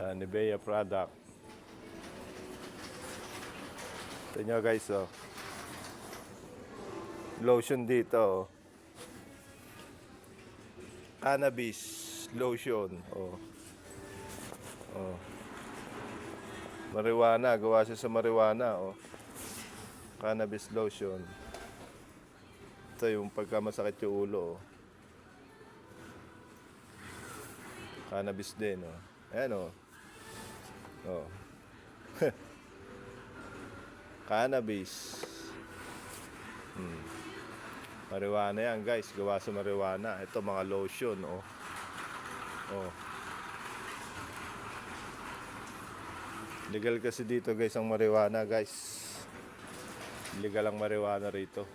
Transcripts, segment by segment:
Nivea product. Ito nyo guys, oh. Lotion dito, oh. Cannabis lotion, oh. Oh. Marijuana, gawa siya sa marijuana, oh. Cannabis lotion. Ito yung pagka masakit yung ulo, oh. Cannabis din, oh. Ayan, oh. Oh. Cannabis. Marijuana yan guys, gawa sa marijuana. Ito mga lotion, oh. Oh. Legal kasi dito guys ang marijuana guys. Legal ang marijuana rito.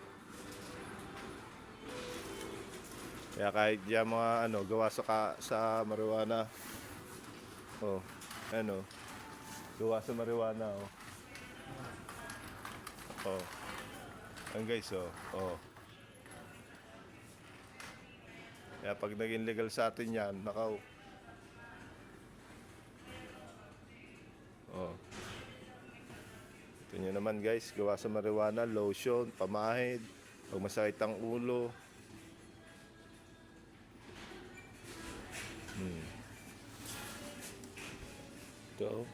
Kaya kahit yung mga ano, gawa sa marijuana. Oh, ano. Gawa sa marijuana, oh. Oh. Ang guys, oh. Oh. Kaya pag naging legal sa atin yan, nakaw. Oh. Ito nyo naman guys, gawa sa marijuana, lotion, pamahid, pag masakit ang ulo. Ito,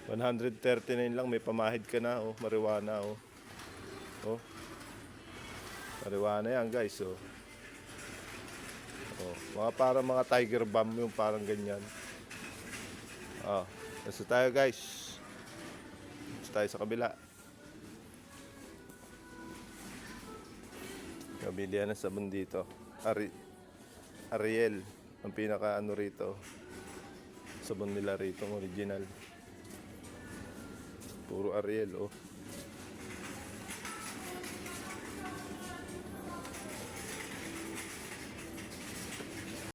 139 lang, may pamahid ka na, oh, marijuana, oh. Oh. Marijuana yan guys, oh. Oh, mga tiger balm yung parang ganyan. Ah, nasa tayo guys. Nasa tayo sa kabila. Kabilihan ng sabon dito. Ariel, ang pinaka ano rito. Sabon nila rito, original. Puro Ariel, oh.